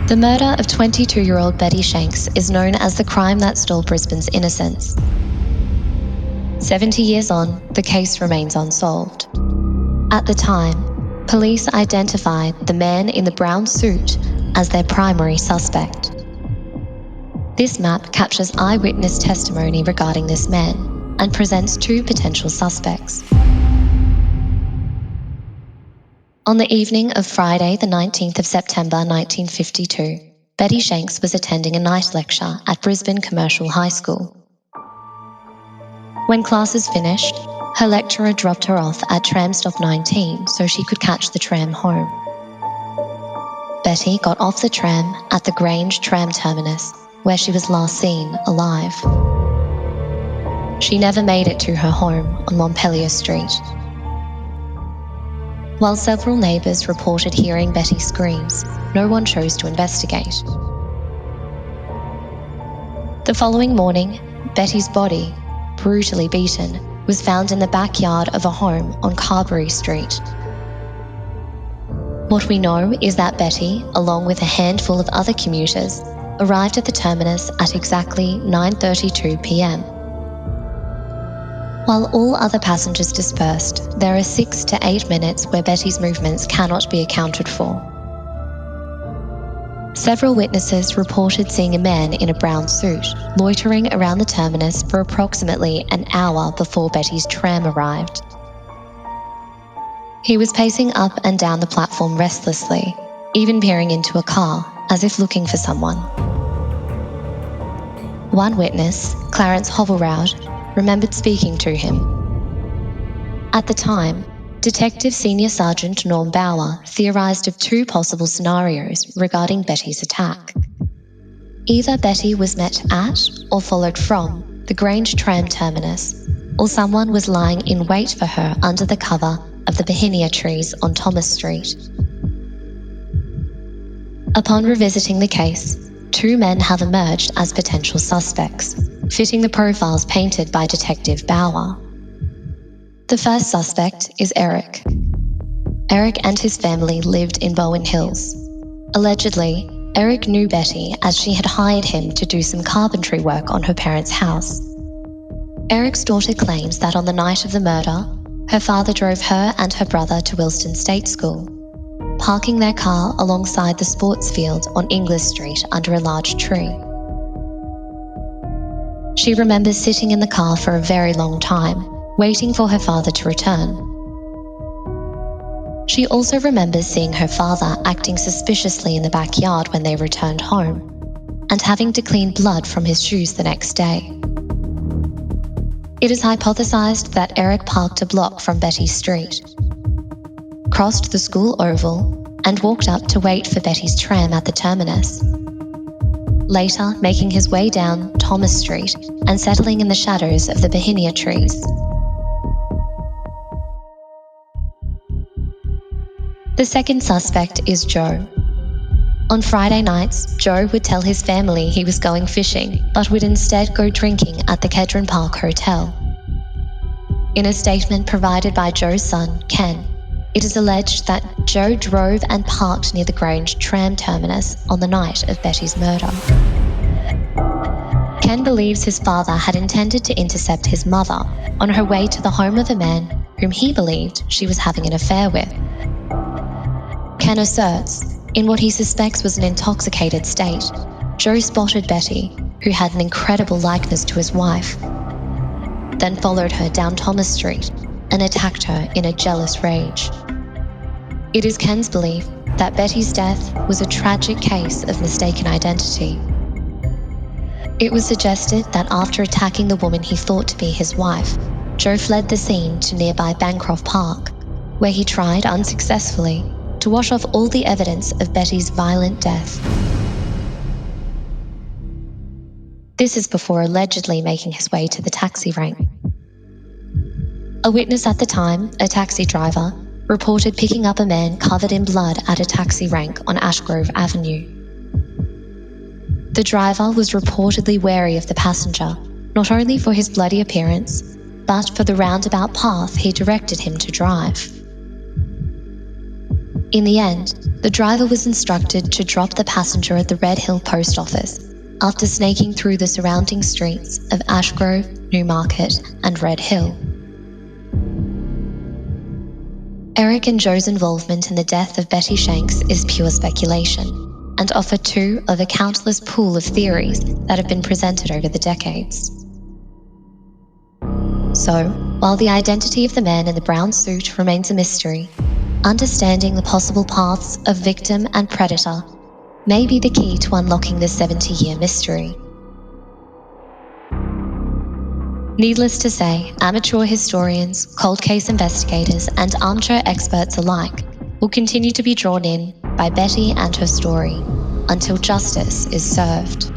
The murder of 22-year-old Betty Shanks is known as the crime that stole Brisbane's innocence. 70 years on, the case remains unsolved. At the time, police identified the man in the brown suit as their primary suspect. This map captures eyewitness testimony regarding this man and presents two potential suspects. On the evening of Friday, the 19th of September 1952, Betty Shanks was attending a night lecture at Brisbane Commercial High School. When classes finished, her lecturer dropped her off at tram stop 19 so she could catch the tram home. Betty got off the tram at the Grange tram terminus, where she was last seen alive. She never made it to her home on Montpellier Street. While several neighbours reported hearing Betty's screams, no one chose to investigate. The following morning, Betty's body, brutally beaten, was found in the backyard of a home on Carberry Street. What we know is that Betty, along with a handful of other commuters, arrived at the terminus at exactly 9:32 p.m. While all other passengers dispersed, there are 6 to 8 minutes where Betty's movements cannot be accounted for. Several witnesses reported seeing a man in a brown suit loitering around the terminus for approximately an hour before Betty's tram arrived. He was pacing up and down the platform restlessly, even peering into a car, as if looking for someone. One witness, Clarence Hovelroud, remembered speaking to him. At the time, Detective Senior Sergeant Norm Bauer theorised of 2 possible scenarios regarding Betty's attack. Either Betty was met at or followed from the Grange tram terminus, or someone was lying in wait for her under the cover of the Bohinia trees on Thomas Street. Upon revisiting the case, 2 men have emerged as potential suspects, fitting the profiles painted by Detective Bauer. The first suspect is Eric. Eric and his family lived in Bowen Hills. Allegedly, Eric knew Betty as she had hired him to do some carpentry work on her parents' house. Eric's daughter claims that on the night of the murder, her father drove her and her brother to Wilston State School, parking their car alongside the sports field on Inglis Street under a large tree. She remembers sitting in the car for a very long time, waiting for her father to return. She also remembers seeing her father acting suspiciously in the backyard when they returned home, and having to clean blood from his shoes the next day. It is hypothesized that Eric parked a block from Betty Street, crossed the school oval, and walked up to wait for Betty's tram at the terminus, later making his way down Thomas Street and settling in the shadows of the Bohinia trees. The second suspect is Joe. On Friday nights, Joe would tell his family he was going fishing, but would instead go drinking at the Kedron Park Hotel. In a statement provided by Joe's son, Ken, it is alleged that Joe drove and parked near the Grange tram terminus on the night of Betty's murder. Ken believes his father had intended to intercept his mother on her way to the home of a man whom he believed she was having an affair with. Ken asserts, in what he suspects was an intoxicated state, Joe spotted Betty, who had an incredible likeness to his wife, then followed her down Thomas Street and attacked her in a jealous rage. It is Ken's belief that Betty's death was a tragic case of mistaken identity. It was suggested that after attacking the woman he thought to be his wife, Joe fled the scene to nearby Bancroft Park, where he tried unsuccessfully to wash off all the evidence of Betty's violent death. This is before allegedly making his way to the taxi rank. A witness at the time, a taxi driver, reported picking up a man covered in blood at a taxi rank on Ashgrove Avenue. The driver was reportedly wary of the passenger, not only for his bloody appearance, but for the roundabout path he directed him to drive. In the end, the driver was instructed to drop the passenger at the Red Hill post office after snaking through the surrounding streets of Ashgrove, Newmarket, and Red Hill. Eric and Joe's involvement in the death of Betty Shanks is pure speculation, and offer two of a countless pool of theories that have been presented over the decades. So, while the identity of the man in the brown suit remains a mystery, understanding the possible paths of victim and predator may be the key to unlocking this 70-year mystery. Needless to say, amateur historians, cold case investigators, and armchair experts alike will continue to be drawn in by Betty and her story until justice is served.